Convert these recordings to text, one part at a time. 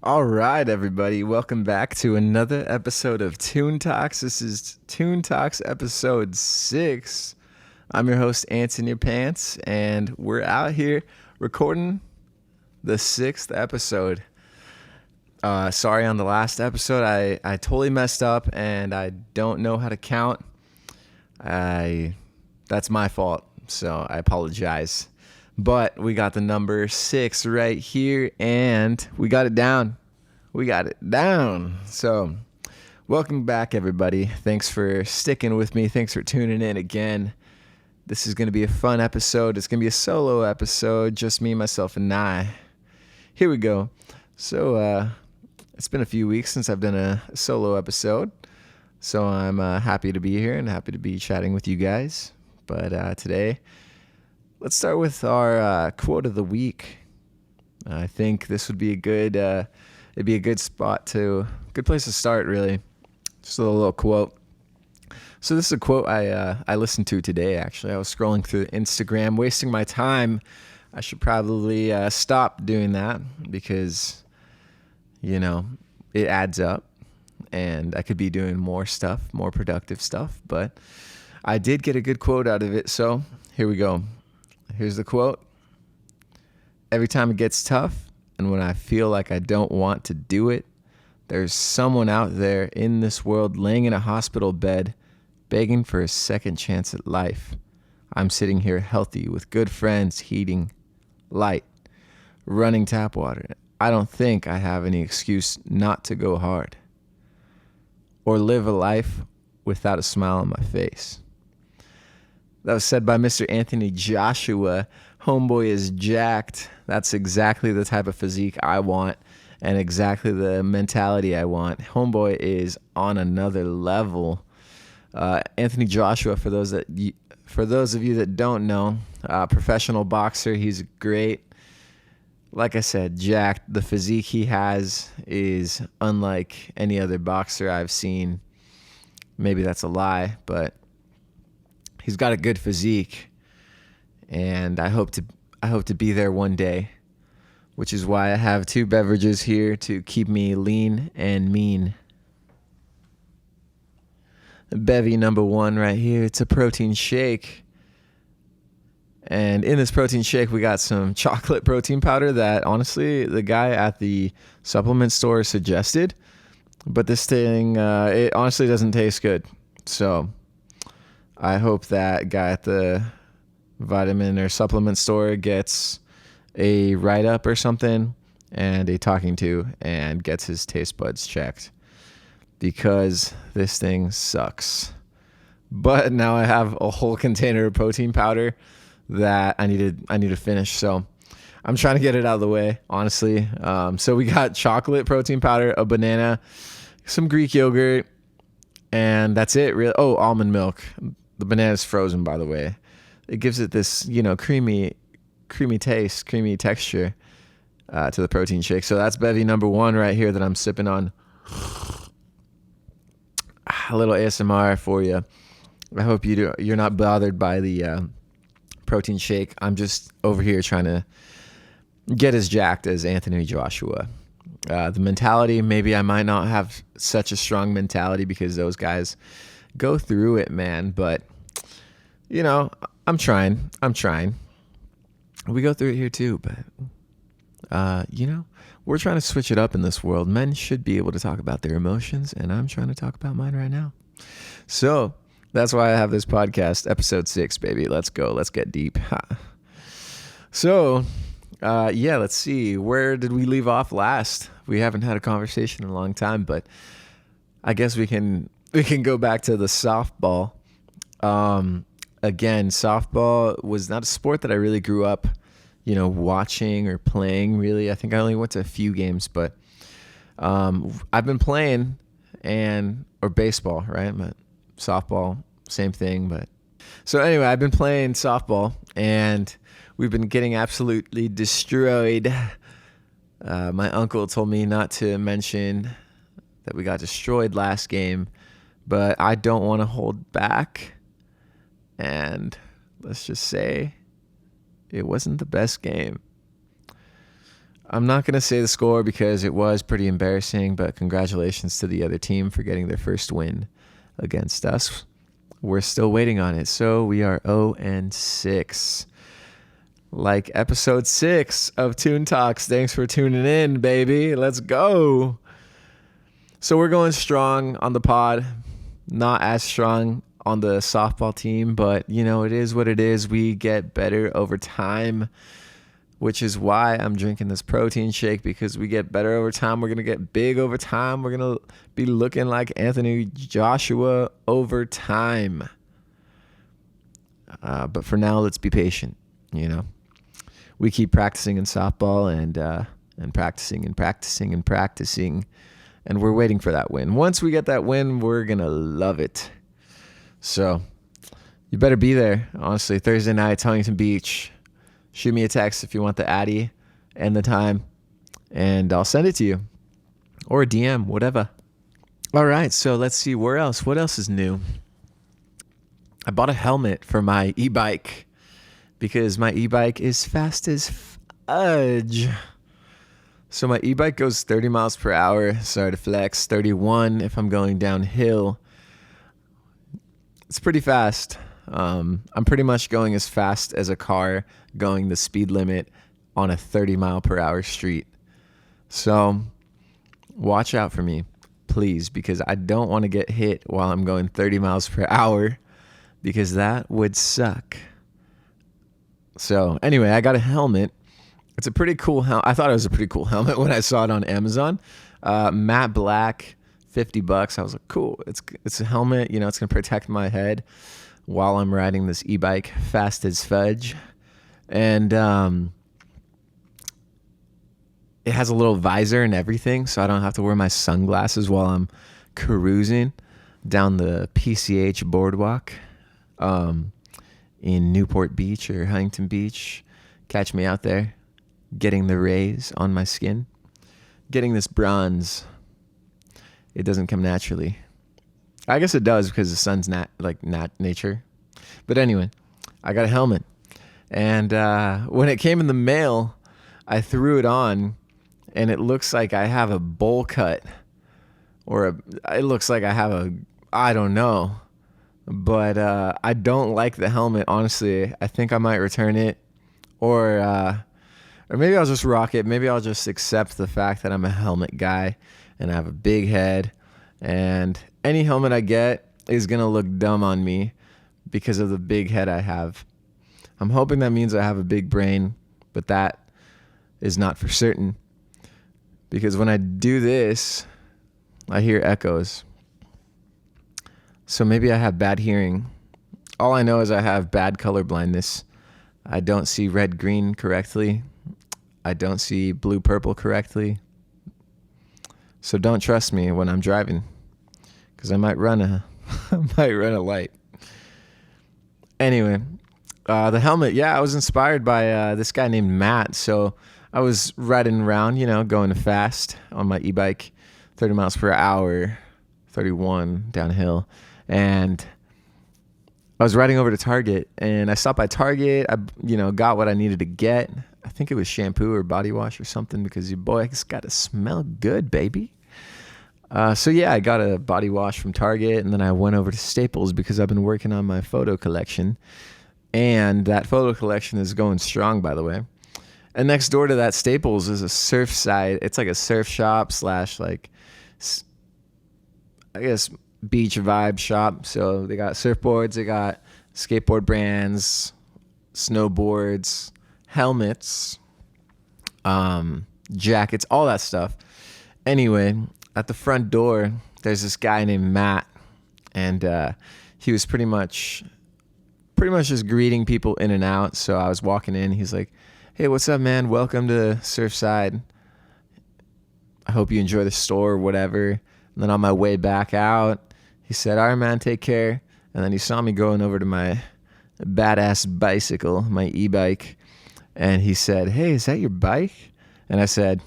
All right, everybody. Welcome back to another episode of Toon Talks. This is Toon Talks episode 6. I'm your host, Anthony Pants, and we're out here recording the 6th episode. Sorry on the last episode. I totally messed up, and I don't know how to count. That's my fault, so I apologize. But we got the number 6 right here, and we got it down. So, welcome back, everybody. Thanks for sticking with me. Thanks for tuning in again. This is going to be a fun episode. It's going to be a solo episode, just me, myself, and I. Here we go. So, it's been a few weeks since I've done a solo episode. So, I'm happy to be here and happy to be chatting with you guys. But today, let's start with our quote of the week. I think this would be a good good place to start, really. Just a little quote. So this is a quote I listened to today, actually. I was scrolling through Instagram, wasting my time. I should probably stop doing that because, it adds up and I could be doing more stuff, more productive stuff. But I did get a good quote out of it, so here we go. Here's the quote. Every time it gets tough, and when I feel like I don't want to do it, there's someone out there in this world laying in a hospital bed, begging for a second chance at life. I'm sitting here healthy with good friends, heating, light, running tap water. I don't think I have any excuse not to go hard or live a life without a smile on my face. That was said by Mr. Anthony Joshua. Homeboy is jacked. That's exactly the type of physique I want and exactly the mentality I want. Homeboy is on another level. Anthony Joshua, for those of you that don't know, professional boxer. He's great. Like I said, jacked. The physique he has is unlike any other boxer I've seen. Maybe that's a lie, but he's got a good physique, and I hope to be there one day, which is why I have 2 beverages here to keep me lean and mean. Bevy number 1 right here. It's a protein shake, and in this protein shake we got some chocolate protein powder that honestly the guy at the supplement store suggested, but this thing it honestly doesn't taste good. So I hope that guy at the vitamin or supplement store gets a write-up or something and a talking to and gets his taste buds checked, because this thing sucks. But now I have a whole container of protein powder that I need to finish. So I'm trying to get it out of the way, honestly. So we got chocolate protein powder, a banana, some Greek yogurt, and that's it, really. Oh, almond milk. The banana's frozen, by the way. It gives it this, creamy taste, creamy texture to the protein shake. So that's bevy number 1 right here that I'm sipping on. A little ASMR for you. I hope you're not bothered by the protein shake. I'm just over here trying to get as jacked as Anthony Joshua. The mentality, maybe I might not have such a strong mentality because those guys go through it, man. But, I'm trying. We go through it here too, but, we're trying to switch it up in this world. Men should be able to talk about their emotions, and I'm trying to talk about mine right now. So that's why I have this podcast, episode 6, baby. Let's go. Let's get deep. So, let's see. Where did we leave off last? We haven't had a conversation in a long time, but I guess we can go back to the softball. Again, softball was not a sport that I really grew up, watching or playing, really. I think I only went to a few games, but I've been playing or baseball, right? But softball, same thing. But so anyway, I've been playing softball, and we've been getting absolutely destroyed. My uncle told me not to mention that we got destroyed last game, but I don't want to hold back. And let's just say it wasn't the best game. I'm not going to say the score because it was pretty embarrassing, but congratulations to the other team for getting their first win against us. We're still waiting on it, so we are 0-6. Like episode 6 of Toon Talks. Thanks for tuning in, baby. Let's go. So we're going strong on the pod. Not as strong on the softball team, but it is what it is. We get better over time, which is why I'm drinking this protein shake, because we get better over time. We're going to get big over time. We're going to be looking like Anthony Joshua over time. But for now, let's be patient, We keep practicing in softball and practicing and practicing and practicing, and we're waiting for that win. Once we get that win, we're going to love it. So you better be there, honestly. Thursday night, Huntington Beach. Shoot me a text if you want the Addy and the time, and I'll send it to you. Or a DM, whatever. All right, so let's see where else. What else is new? I bought a helmet for my e-bike because my e-bike is fast as fudge. So my e-bike goes 30 miles per hour. Sorry to flex. 31 if I'm going downhill. It's pretty fast. I'm pretty much going as fast as a car going the speed limit on a 30 mile per hour street. So watch out for me, please, because I don't want to get hit while I'm going 30 miles per hour, because that would suck. So anyway, I got a helmet. It's a pretty cool helmet. I thought it was a pretty cool helmet when I saw it on Amazon. Matte black, $50. I was like, cool. It's a helmet. It's going to protect my head while I'm riding this e-bike fast as fudge. And it has a little visor and everything, so I don't have to wear my sunglasses while I'm cruising down the PCH boardwalk in Newport Beach or Huntington Beach. Catch me out there getting the rays on my skin, getting this bronze. It doesn't come naturally. I guess it does because the sun's nature. But anyway, I got a helmet. And when it came in the mail, I threw it on, and it looks like I have a bowl cut. It looks like I have I don't know. But I don't like the helmet, honestly. I think I might return it. Or maybe I'll just rock it. Maybe I'll just accept the fact that I'm a helmet guy, and I have a big head. And any helmet I get is going to look dumb on me because of the big head I have. I'm hoping that means I have a big brain, but that is not for certain. Because when I do this, I hear echoes. So maybe I have bad hearing. All I know is I have bad color blindness. I don't see red-green correctly. I don't see blue-purple correctly. So don't trust me when I'm driving, because I might run a light. Anyway, the helmet, I was inspired by this guy named Matt. So I was riding around, going fast on my e-bike, 30 miles per hour, 31 downhill. And I was riding over to Target, and I stopped by Target. I, got what I needed to get. I think it was shampoo or body wash or something, because your boy has got to smell good, baby. I got a body wash from Target, and then I went over to Staples because I've been working on my photo collection. And that photo collection is going strong, by the way. And next door to that Staples is a surf site. It's like a surf shop / beach vibe shop. So they got surfboards, they got skateboard brands, snowboards, helmets, jackets, all that stuff. Anyway, at the front door, there's this guy named Matt, and he was pretty much just greeting people in and out. So I was walking in. He's like, "Hey, what's up, man? Welcome to Surfside. I hope you enjoy the store," or whatever. And then on my way back out, he said, "All right, man, take care." And then he saw me going over to my badass bicycle, my e-bike. And he said, "Hey, is that your bike?" And I said,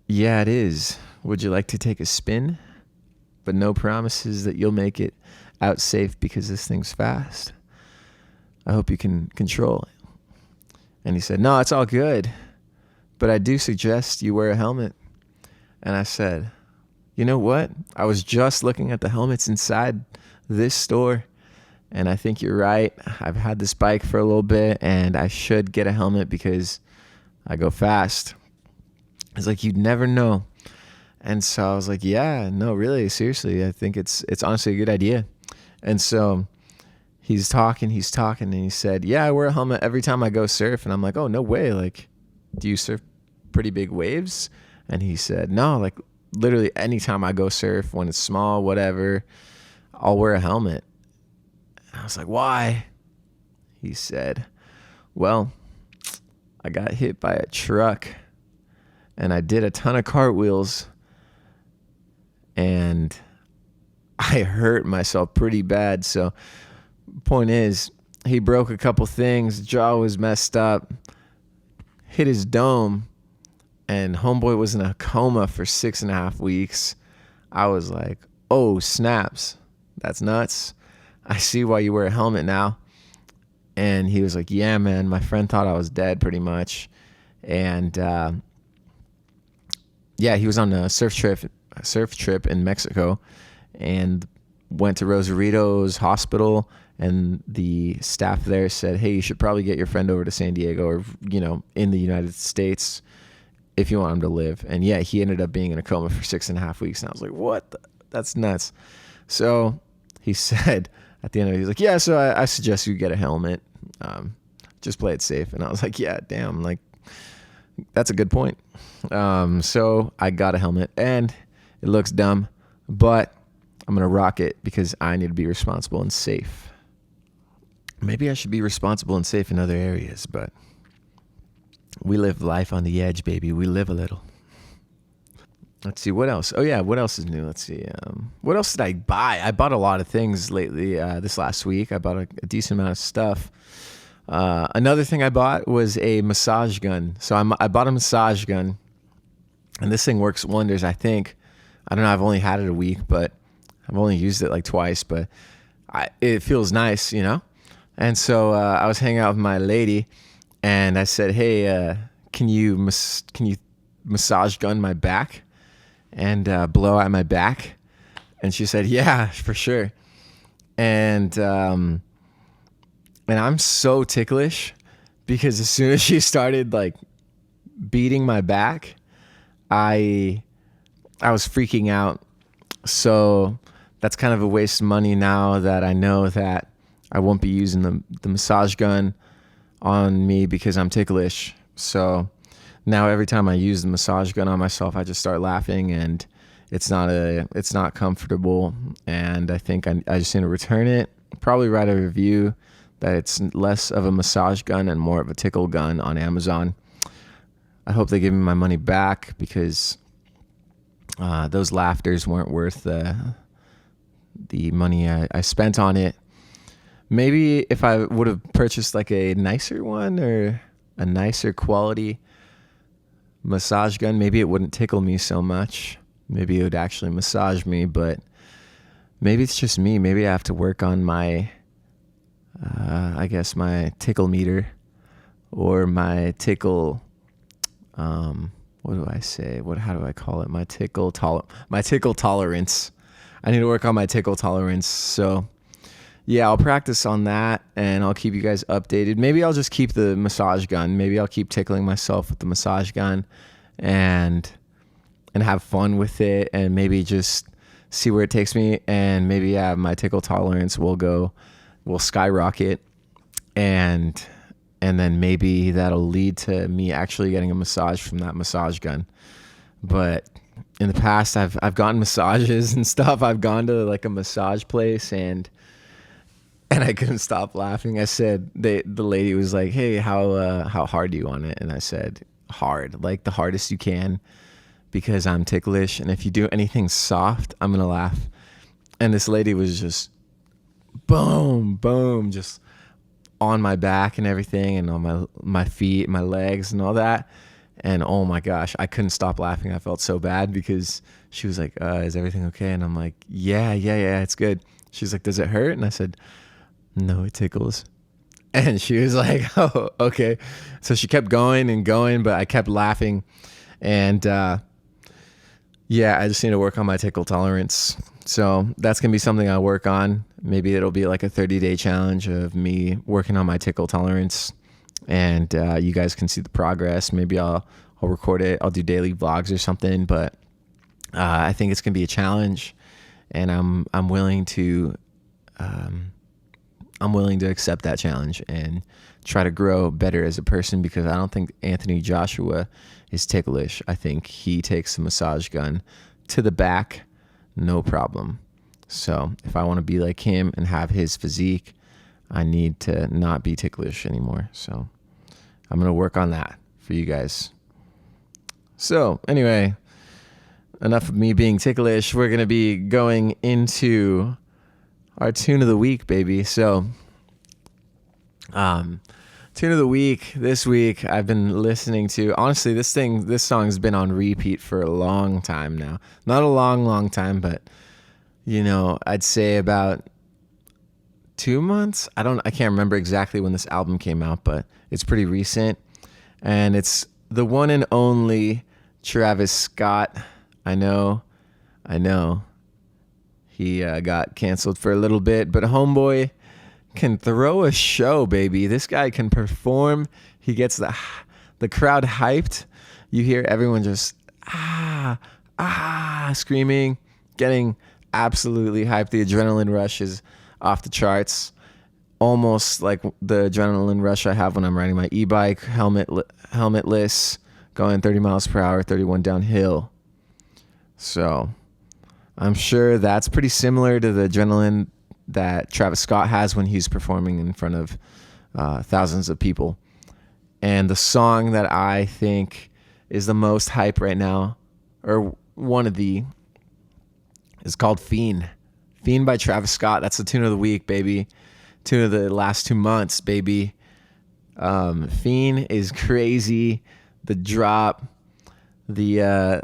"Yeah, it is. Would you like to take a spin? But no promises that you'll make it out safe because this thing's fast. I hope you can control it." And he said, "No, it's all good. but I do suggest you wear a helmet. And I said, you know what? I was just looking at the helmets inside this store, and I think you're right. I've had this bike for a little bit, and I should get a helmet because I go fast. It's like, you'd never know. And so I was like, yeah, no, really, seriously, I think it's honestly a good idea. And so he's talking, and he said, yeah, I wear a helmet every time I go surf. And I'm like, oh, no way. Like, do you surf pretty big waves? And he said, no, like literally anytime I go surf, when it's small, whatever, I'll wear a helmet. And I was like, why? He said, well, I got hit by a truck and I did a ton of cartwheels and I hurt myself pretty bad. So point is, he broke a couple things, jaw was messed up, hit his dome, and homeboy was in a coma for 6.5 weeks. I was like, oh, snaps. That's nuts. I see why you wear a helmet now. And he was like, yeah, man, my friend thought I was dead pretty much. And yeah, he was on a surf trip in Mexico and went to Rosarito's hospital, and the staff there said, hey, you should probably get your friend over to San Diego, or, in the United States if you want him to live. And yeah, he ended up being in a coma for 6.5 weeks. And I was like, what? That's nuts. So he said at the end of it, he's like, yeah, so I suggest you get a helmet. Just play it safe. And I was like, yeah, damn, like, that's a good point. So I got a helmet, and it looks dumb, but I'm going to rock it because I need to be responsible and safe. Maybe I should be responsible and safe in other areas, but we live life on the edge, baby. We live a little. Let's see, what else? Oh, yeah, what else is new? Let's see. What else did I buy? I bought a lot of things lately. This last week, I bought a decent amount of stuff. Another thing I bought was a massage gun. So I bought a massage gun, and this thing works wonders, I think. I don't know, I've only had it a week, but I've only used it like twice, but it feels nice, And so I was hanging out with my lady, and I said, hey, can you massage gun my back and blow out my back? And she said, yeah, for sure. And I'm so ticklish because as soon as she started like beating my back, I was freaking out. So that's kind of a waste of money now that I know that I won't be using the massage gun on me because I'm ticklish. So now every time I use the massage gun on myself, I just start laughing, and it's not comfortable. And I think I just need to return it. Probably write a review that it's less of a massage gun and more of a tickle gun on Amazon. I hope they give me my money back because those laughters weren't worth the money I spent on it. Maybe if I would have purchased like a nicer one or a nicer quality massage gun, maybe it wouldn't tickle me so much. Maybe it would actually massage me, but maybe it's just me. Maybe I have to work on my, I guess my tickle meter or my tickle, what do I say? How do I call it? My tickle tolerance. I need to work on my tickle tolerance. So yeah, I'll practice on that, and I'll keep you guys updated. Maybe I'll just keep the massage gun. Maybe I'll keep tickling myself with the massage gun and have fun with it, and maybe just see where it takes me. And maybe my tickle tolerance will skyrocket, and then maybe that'll lead to me actually getting a massage from that massage gun. But in the past, I've gotten massages and stuff. I've gone to like a massage place, and I couldn't stop laughing. I said, the lady was like, hey, how hard do you want it? And I said, hard, like the hardest you can, because I'm ticklish. And if you do anything soft, I'm going to laugh. And this lady was just boom, boom, just on my back and everything, and on my feet, my legs and all that. And oh my gosh, I couldn't stop laughing. I felt so bad because she was like, is everything okay? And I'm like, yeah, it's good. She's like, does it hurt? And I said, no, it tickles. And she was like, oh, okay. So she kept going and going, but I kept laughing. And yeah, I just need to work on my tickle tolerance. So that's going to be something I'll work on. Maybe it'll be like a 30-day challenge of me working on my tickle tolerance. And you guys can see the progress. Maybe I'll record it. I'll do daily vlogs or something. But I think it's going to be a challenge. And I'm willing to accept that challenge and try to grow better as a person, because I don't think Anthony Joshua is ticklish. I think he takes the massage gun to the back, no problem. So if I want to be like him and have his physique, I need to not be ticklish anymore. So I'm going to work on that for you guys. So anyway, enough of me being ticklish. We're going to be going into our tune of the week, baby. So tune of the week this week I've been listening to, honestly, this song's been on repeat for a long time now. Not a long time, but I'd say about 2 months. I can't remember exactly when this album came out, but it's pretty recent. And it's the one and only Travis Scott. I know he got canceled for a little bit, but homeboy can throw a show, baby. This guy can perform. He gets the crowd hyped. You hear everyone just screaming, getting absolutely hyped. The adrenaline rush is off the charts, almost like the adrenaline rush I have when I'm riding my e-bike, helmetless, going 30 miles per hour, 31 downhill. So I'm sure that's pretty similar to the adrenaline that Travis Scott has when he's performing in front of thousands of people. And the song that I think is the most hype right now, or one of the, is called Fiend. Fiend by Travis Scott. That's the tune of the week, baby. Tune of the last 2 months, baby. Fiend is crazy. The drop, the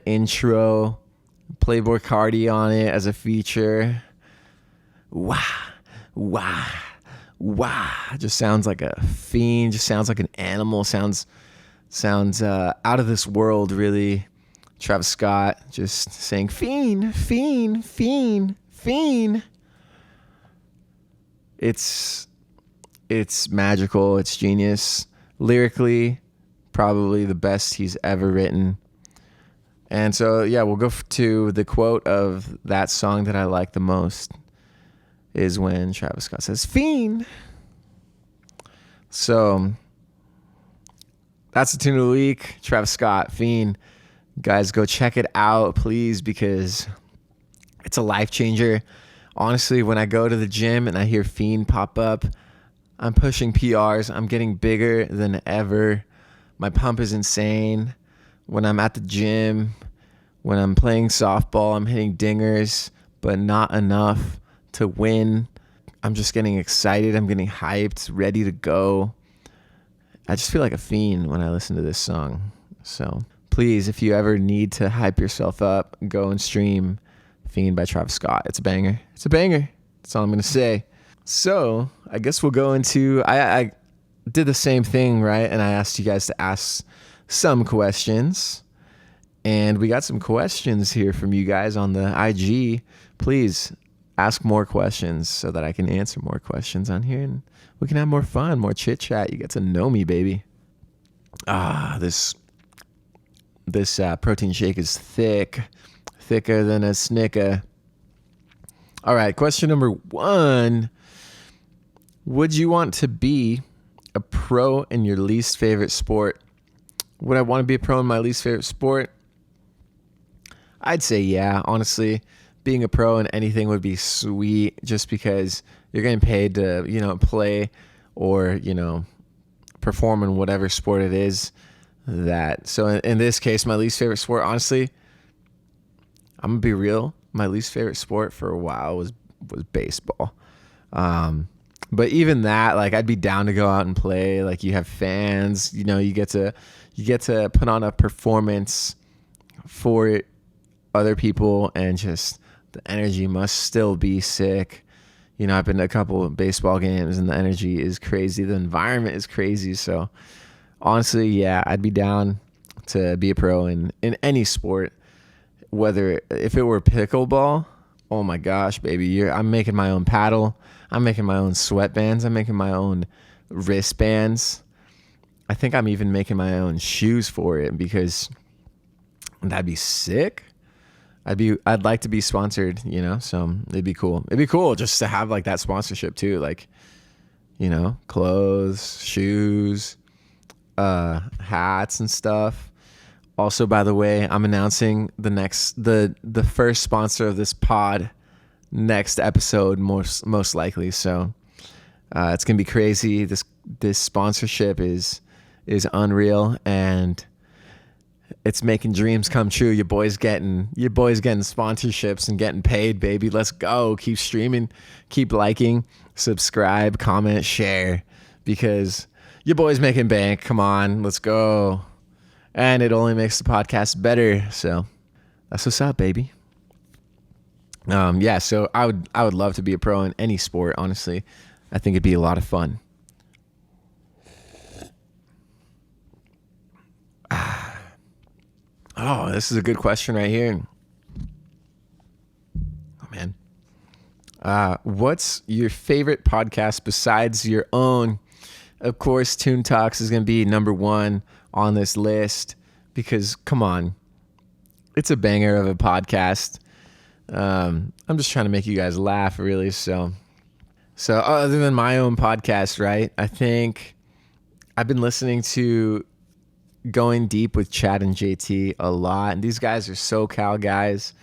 intro, Playboy Cardi on it as a feature. Wah, wah, wah. Just sounds like a fiend. Just sounds like an animal. Sounds out of this world, really. Travis Scott just saying fiend, fiend, fiend, fiend. It's magical. It's genius. Lyrically, probably the best he's ever written. And so, yeah, we'll go to the quote of that song that I like the most is when Travis Scott says, fiend. So that's the tune of the week. Travis Scott, Fiend. Guys, go check it out, please, because it's a life changer. Honestly, when I go to the gym and I hear Fiend pop up, I'm pushing PRs. I'm getting bigger than ever. My pump is insane. When I'm at the gym, when I'm playing softball, I'm hitting dingers, but not enough to win. I'm just getting excited. I'm getting hyped, ready to go. I just feel like a fiend when I listen to this song. So please, if you ever need to hype yourself up, go and stream Fiend by Travis Scott. It's a banger. It's a banger. That's all I'm going to say. So I guess we'll go into, I did the same thing, right? And I asked you guys to ask some questions. And we got some questions here from you guys on the IG. Please ask more questions so that I can answer more questions on here and we can have more fun, more chit chat. You get to know me, baby. This protein shake is thicker than a Snicker. All right, question number 1. Would you want to be a pro in your least favorite sport? Would I want to be a pro in my least favorite sport? I'd say yeah. Honestly, being a pro in anything would be sweet just because you're getting paid to, play or, perform in whatever sport it is. So in this case, my least favorite sport, honestly, I'm going to be real. My least favorite sport for a while was baseball. But even that, like, I'd be down to go out and play. Like, you have fans, you get to put on a performance for other people, and just the energy must still be sick. I've been to a couple of baseball games and the energy is crazy. The environment is crazy. So honestly, yeah, I'd be down to be a pro in any sport. Whether if it were pickleball, oh my gosh, baby, I'm making my own paddle. I'm making my own sweatbands. I'm making my own wristbands. I think I'm even making my own shoes for it because that'd be sick. I'd like to be sponsored, so it'd be cool. It'd be cool just to have like that sponsorship too, like, clothes, shoes, hats and stuff. Also, by the way, I'm announcing the first sponsor of this pod next episode, most likely. So it's gonna be crazy. This sponsorship is unreal, and it's making dreams come true. Your boy's getting sponsorships and getting paid, baby. Let's go. Keep streaming, keep liking, subscribe, comment, share, because your boy's making bank. Come on, let's go. And it only makes the podcast better. So that's what's up, baby. Yeah, so I would love to be a pro in any sport, honestly. I think it'd be a lot of fun. Oh, this is a good question right here. Oh, man. What's your favorite podcast besides your own? Of course, Toon Talks is going to be number one on this list because, come on, it's a banger of a podcast. I'm just trying to make you guys laugh, really. So other than my own podcast, right, I think I've been listening to Going Deep with Chad and JT a lot. And these guys are SoCal guys,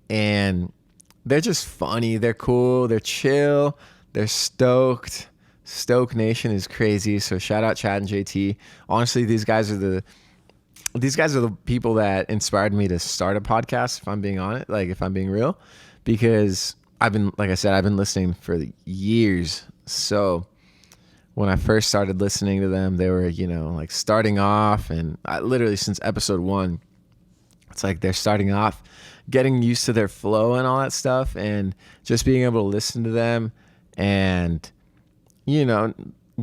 and they're just funny. They're cool. They're chill. They're stoked. Stoke Nation is crazy. So shout out Chad and JT. Honestly, these guys are the people that inspired me to start a podcast, if I'm being honest, like if I'm being real, because like I said, I've been listening for years. So when I first started listening to them, they were, like starting off, and literally since episode 1, it's like they're starting off, getting used to their flow and all that stuff, and just being able to listen to them and,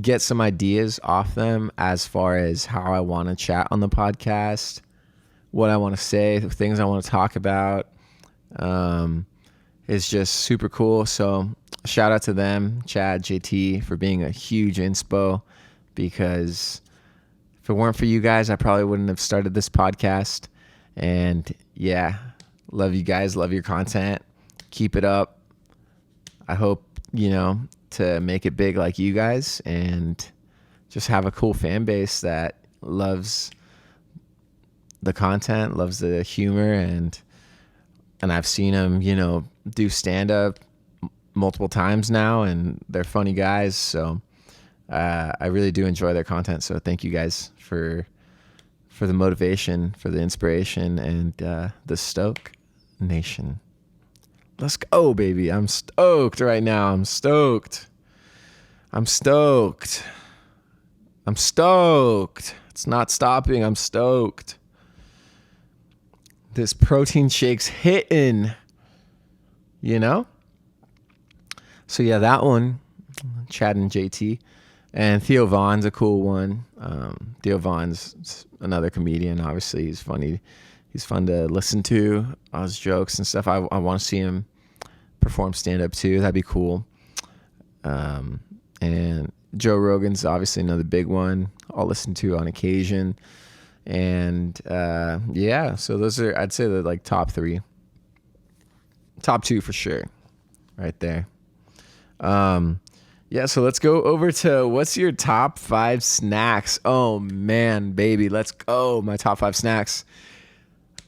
get some ideas off them as far as how I want to chat on the podcast, what I want to say, the things I want to talk about, is just super cool. So shout out to them, Chad, JT, for being a huge inspo, because if it weren't for you guys, I probably wouldn't have started this podcast. And yeah, love you guys. Love your content. Keep it up. I hope, to make it big like you guys and just have a cool fan base that loves the content, loves the humor, and I've seen them, do stand up multiple times now, and they're funny guys. So I really do enjoy their content. So thank you guys for the motivation, for the inspiration, and the Stoke Nation. Let's go, baby. I'm stoked right now. I'm stoked. It's not stopping. I'm stoked. This protein shake's hitting, So yeah, that one, Chad and JT. And Theo Vaughn's a cool one. Theo Vaughn's another comedian. Obviously, he's funny. He's fun to listen to. All his jokes and stuff. I want to see him perform stand-up too. That'd be cool. And Joe Rogan's obviously another big one I'll listen to on occasion. And yeah, so those are, I'd say, the like top 3. Top 2 for sure. Right there. Yeah, so let's go over to what's your top 5 snacks? Oh man, baby, let's go. My top 5 snacks.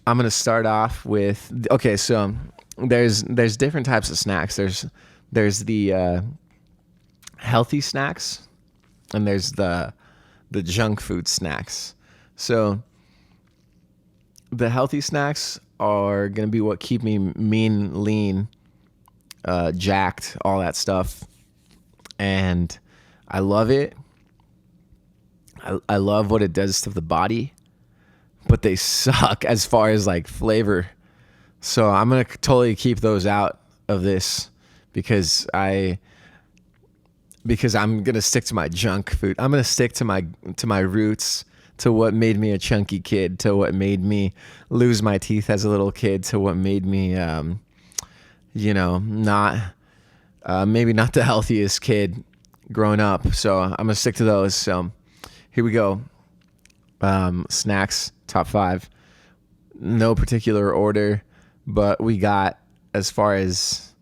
I'm gonna start off with, okay, so there's different types of snacks. There's the healthy snacks, and there's the junk food snacks. So the healthy snacks are gonna be what keep me mean, lean, jacked, all that stuff. And I love it. I love what it does to the body, but they suck as far as like flavor. So I'm going to totally keep those out of this because I'm gonna stick to my junk food. I'm gonna stick to my roots, to what made me a chunky kid, to what made me lose my teeth as a little kid, to what made me, not maybe not the healthiest kid growing up. So I'm gonna stick to those. So here we go. Snacks, top 5. No particular order, but we got, as far as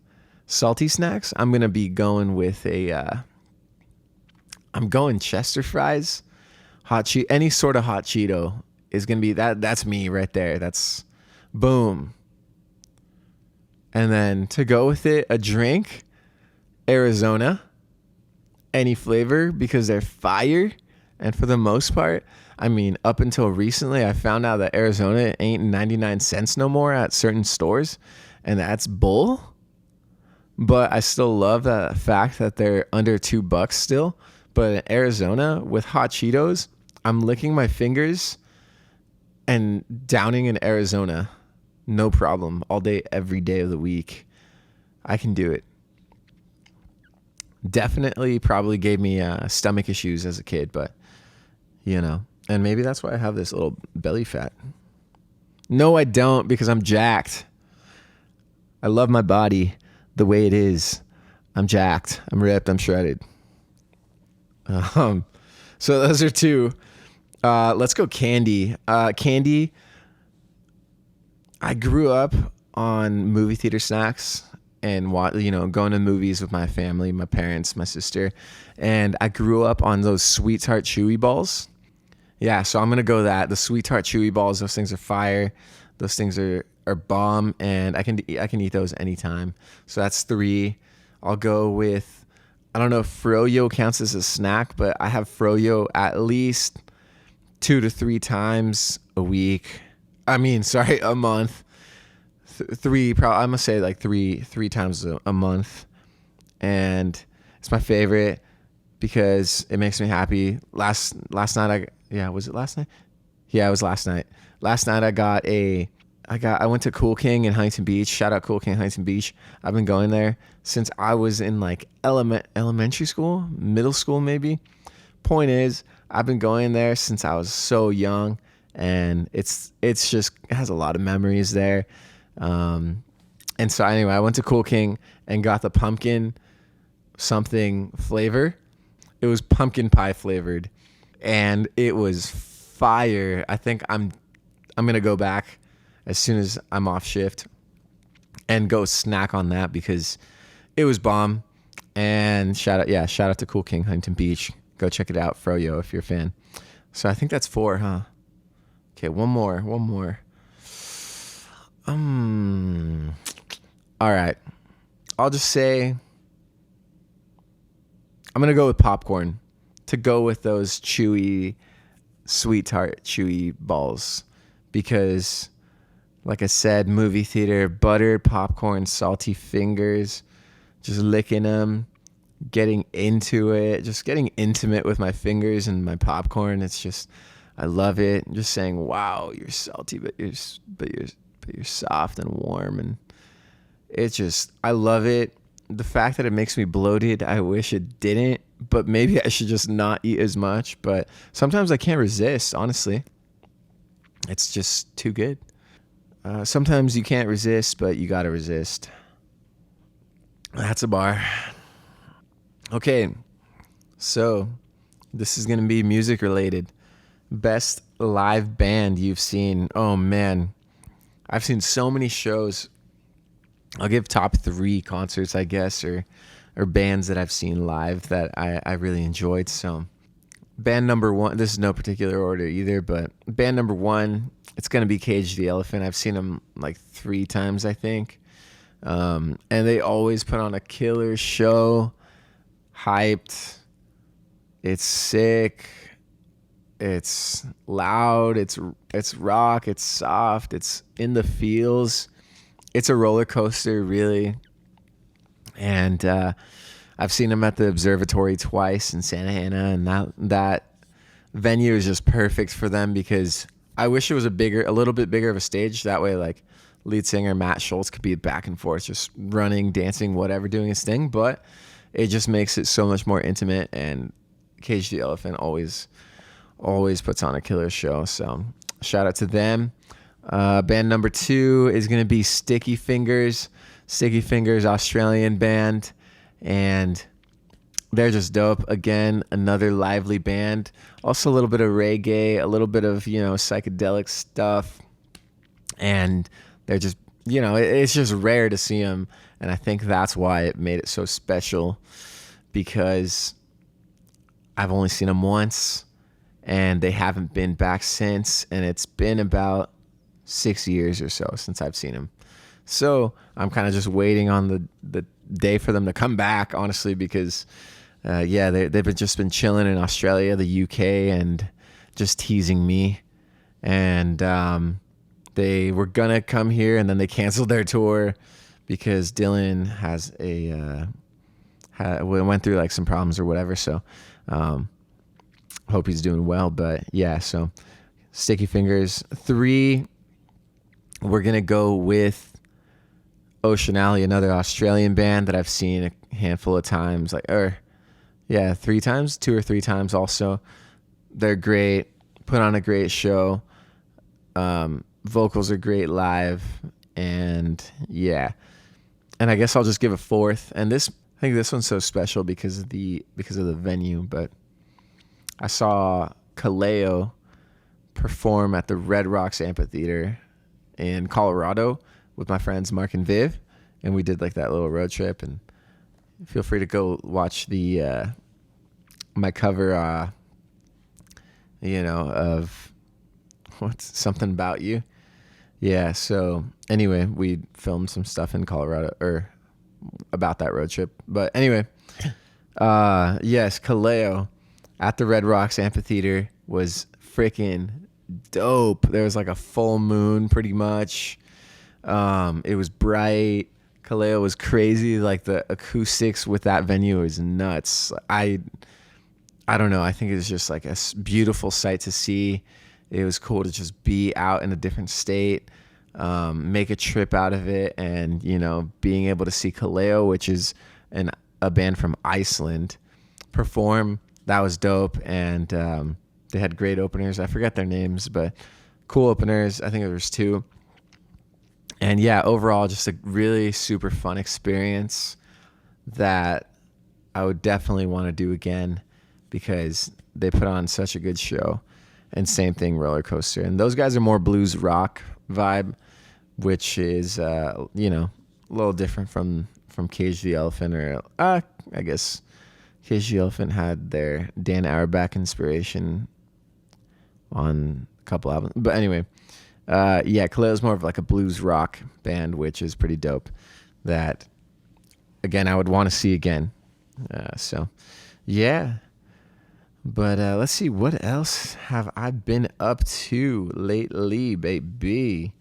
salty snacks, I'm gonna be going with I'm going Chester fries, any sort of hot Cheeto is gonna be that. That's me right there. That's boom. And then to go with it, a drink, Arizona, any flavor, because they're fire. And for the most part, I mean, up until recently, I found out that Arizona ain't 99 cents no more at certain stores, and that's bull. But I still love the fact that they're under $2 still. But in Arizona, with hot Cheetos, I'm licking my fingers and downing in Arizona. No problem. All day, every day of the week. I can do it. Definitely probably gave me stomach issues as a kid, but, and maybe that's why I have this little belly fat. No, I don't, because I'm jacked. I love my body the way it is. I'm jacked. I'm ripped. I'm shredded. So those are 2. Let's go candy. Candy. I grew up on movie theater snacks and going to movies with my family, my parents, my sister, and I grew up on those Sweetheart Chewy balls. Yeah, so I'm gonna go that. The Sweetheart Chewy balls. Those things are fire. Those things are bomb, and I can eat those anytime. So that's 3. I'll go with, I don't know if Froyo counts as a snack, but I have Froyo at least 2 to 3 times a week. A month. 3, probably, I'm gonna say like three times a month, and it's my favorite because it makes me happy. Last night, was it last night? Yeah, it was last night. Last night I went to Cool King in Huntington Beach. Shout out Cool King, Huntington Beach. I've been going there since I was in like elementary school, middle school maybe. Point is, I've been going there since I was so young, and it has a lot of memories there. And so anyway, I went to Cool King and got the pumpkin something flavor. It was pumpkin pie flavored, and it was fire. I think I'm gonna go back as soon as I'm off shift and go snack on that because it was bomb. And shout out to Cool King, Huntington Beach. Go check it out, Froyo, if you're a fan. So I think that's 4, huh? Okay, one more. All right. I'll just say I'm going to go with popcorn to go with those chewy, Sweetheart Chewy balls because, like I said, movie theater, buttered popcorn, salty fingers, just licking them, getting into it, just getting intimate with my fingers and my popcorn. It's just, I love it. Just saying, wow, you're salty, but you're soft and warm, and it's just, I love it. The fact that it makes me bloated, I wish it didn't, but maybe I should just not eat as much. But sometimes I can't resist, honestly. It's just too good. Sometimes you can't resist, but you gotta resist. That's a bar. Okay, so this is gonna be music related. Best live band you've seen. Oh man, I've seen so many shows. I'll give top 3 concerts, I guess, or bands that I've seen live that I really enjoyed. So band number 1, this is no particular order either, but band number 1, it's going to be Cage the Elephant. I've seen them like 3 times, I think. And they always put on a killer show. Hyped. It's sick. It's loud. It's rock. It's soft. It's in the feels. It's a roller coaster, really. And I've seen them at the Observatory twice in Santa Ana, and that venue is just perfect for them because I wish it was a little bit bigger of a stage. That way, like lead singer Matt Schultz could be back and forth, just running, dancing, whatever, doing his thing. But it just makes it so much more intimate. And Cage the Elephant always puts on a killer show. So shout out to them. Band number 2 is going to be Sticky Fingers. Sticky Fingers, Australian band. And they're just dope. Again, another lively band. Also a little bit of reggae, a little bit of, psychedelic stuff. And they're just, it's just rare to see them. And I think that's why it made it so special, because I've only seen them once and they haven't been back since. And it's been about 6 years or so since I've seen them. So I'm kind of just waiting on the day for them to come back, honestly, because they've just been chilling in Australia, the UK, and just teasing me. And they were gonna come here, and then they canceled their tour because Dylan has went through like some problems or whatever. So hope he's doing well. But yeah, so Sticky Fingers. 3, we're gonna go with Ocean Alley, another Australian band that I've seen a handful of times, 3 times, 2 or 3 times also. They're great, put on a great show. Vocals are great live, and yeah. And I guess I'll just give a 4th. And I think this one's so special because of the venue, but I saw Kaleo perform at the Red Rocks Amphitheater in Colorado with my friends Mark and Viv, and we did like that little road trip. And feel free to go watch the my cover of what's Something About You. Yeah, so anyway, we filmed some stuff in Colorado or about that road trip. But anyway, yes, Kaleo at the Red Rocks Amphitheater was freaking dope. There was like a full moon pretty much. It was bright. Kaleo was crazy. Like the acoustics with that venue is nuts. I don't know. I think it was just like a beautiful sight to see. It was cool to just be out in a different state, make a trip out of it, and being able to see Kaleo, which is a band from Iceland, perform. That was dope, and they had great openers. I forget their names, but cool openers. I think there was 2. And yeah, overall, just a really super fun experience that I would definitely want to do again because they put on such a good show. And same thing, Roller Coaster. And those guys are more blues rock vibe, which is, a little different from Cage the Elephant. Or I guess Cage the Elephant had their Dan Auerbach inspiration on a couple albums. But anyway, Kaleo's more of like a blues rock band, which is pretty dope. That, again, I would want to see again. So, yeah. But let's see, what else have I been up to lately, baby?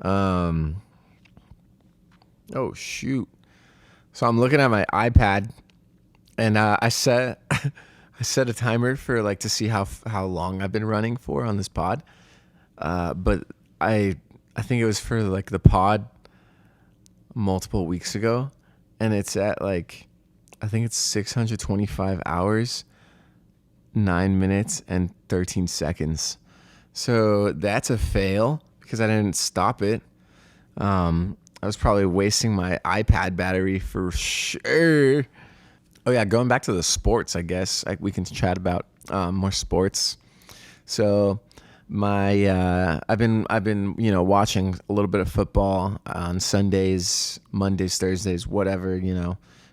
Oh, shoot. So I'm looking at my iPad, and I set a timer for like to see how long I've been running for on this pod. But I think it was for like the pod multiple weeks ago, and it's at like, I think it's 625 hours. 9 minutes and 13 seconds. So that's a fail because I didn't stop it. I was probably wasting my iPad battery for sure. Oh yeah, going back to the sports, I guess we can chat about more sports. So I've been watching a little bit of football on Sundays, Mondays, Thursdays, whatever.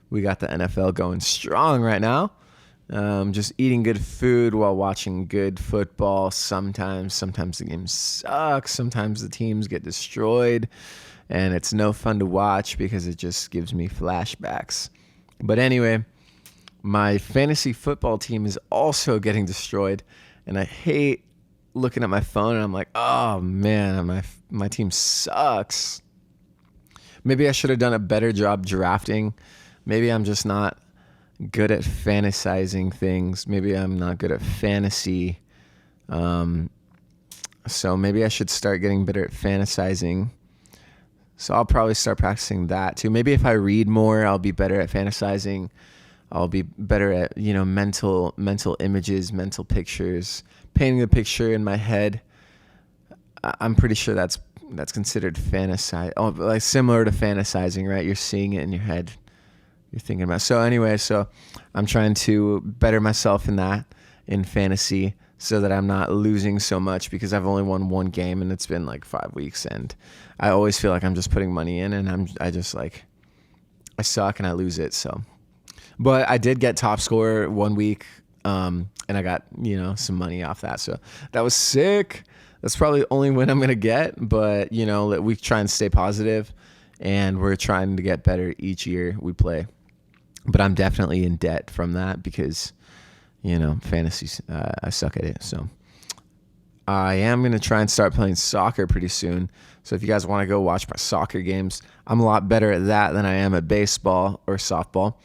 We got the NFL going strong right now. Just eating good food while watching good football. Sometimes the game sucks. Sometimes the teams get destroyed, and it's no fun to watch because it just gives me flashbacks. But anyway, my fantasy football team is also getting destroyed, and I hate looking at my phone and I'm like, oh man, my team sucks. Maybe I should have done a better job drafting. Maybe I'm just not good at fantasizing things. Maybe I'm not good at fantasy. So maybe I should start getting better at fantasizing So I'll probably start practicing that too. Maybe if I read more, I'll be better at fantasizing. I'll be better at, mental images, mental pictures, painting the picture in my head. I'm pretty sure that's considered fantasize. Oh, like similar to fantasizing, right? You're seeing it in your head. You're thinking about. So anyway, I'm trying to better myself in fantasy, so that I'm not losing so much, because I've only won one game and it's been like 5 weeks, and I always feel like I'm just putting money in and I suck and I lose it. So, but I did get top scorer 1 week, and I got, some money off that. So that was sick. That's probably the only win I'm going to get, but we try and stay positive, and we're trying to get better each year we play. But I'm definitely in debt from that because, fantasy, I suck at it. So I am going to try and start playing soccer pretty soon. So if you guys want to go watch my soccer games, I'm a lot better at that than I am at baseball or softball.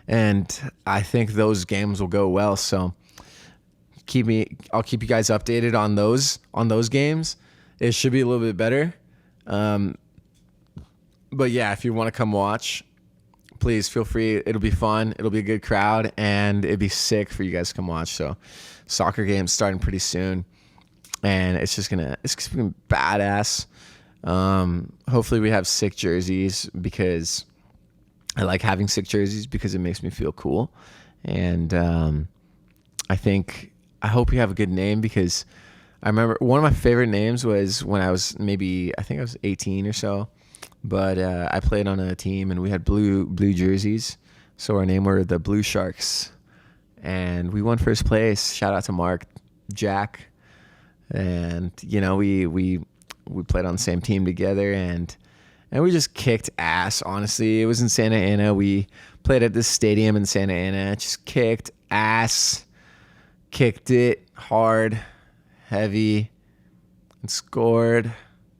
And I think those games will go well. So I'll keep you guys updated on those games. It should be a little bit better. But yeah, if you want to come watch, please feel free. It'll be fun. It'll be a good crowd, and it'd be sick for you guys to come watch. So soccer games starting pretty soon, and it's gonna be badass. Hopefully we have sick jerseys, because I like having sick jerseys because it makes me feel cool. And I hope we have a good name, because I remember one of my favorite names was when I was I think I was 18 or so. But I played on a team, and we had blue jerseys. So our name were the Blue Sharks. And we won first place. Shout out to Mark, Jack. And, we played on the same team together, and we just kicked ass, honestly. It was in Santa Ana. We played at this stadium in Santa Ana. Just kicked ass. Kicked it hard, heavy, and scored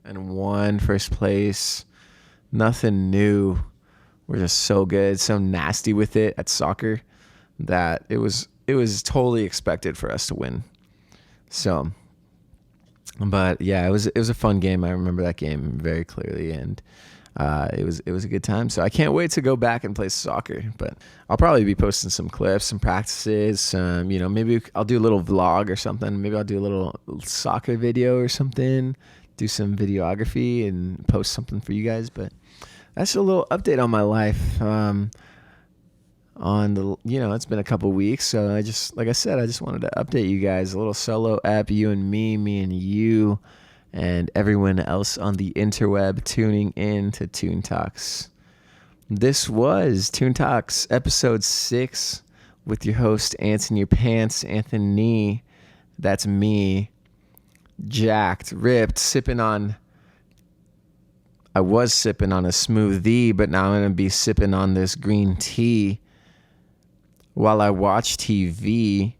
and won first place. Nothing new. We're just so good, so nasty with it at soccer that it was totally expected for us to win. So, but yeah, it was a fun game. I remember that game very clearly, and it was a good time. So I can't wait to go back and play soccer. But I'll probably be posting some clips, some practices. Maybe I'll do a little vlog or something. Maybe I'll do a little soccer video or something. Do some videography and post something for you guys. But that's a little update on my life. It's been a couple weeks, so like I said, I just wanted to update you guys. A little solo ep, you and me and you, and everyone else on the interweb tuning in to Toon Talks. This was Toon Talks episode 6 with your host Anthony Pants, Anthony. That's me. Jacked, ripped, I was sipping on a smoothie, but now I'm going to be sipping on this green tea while I watch TV.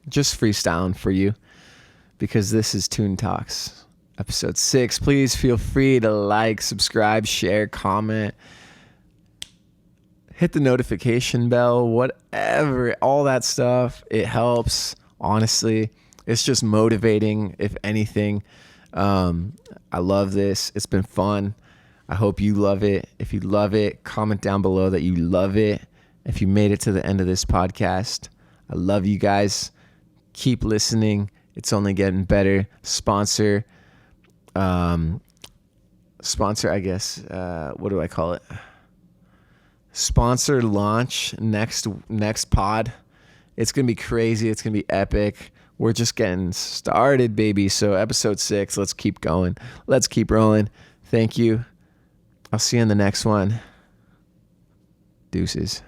Just freestyling for you, because this is Toon Talks episode 6. Please feel free to like, subscribe, share, comment, hit the notification bell, whatever, all that stuff. It helps, honestly. It's just motivating, if anything. I love this. It's been fun. I hope you love it. If you love it, comment down below that you love it. If you made it to the end of this podcast, I love you guys. Keep listening. It's only getting better. Sponsor, I guess. What do I call it? Sponsor launch next pod. It's going to be crazy. It's going to be epic. We're just getting started, baby. So episode 6, let's keep going. Let's keep rolling. Thank you. I'll see you in the next one. Deuces.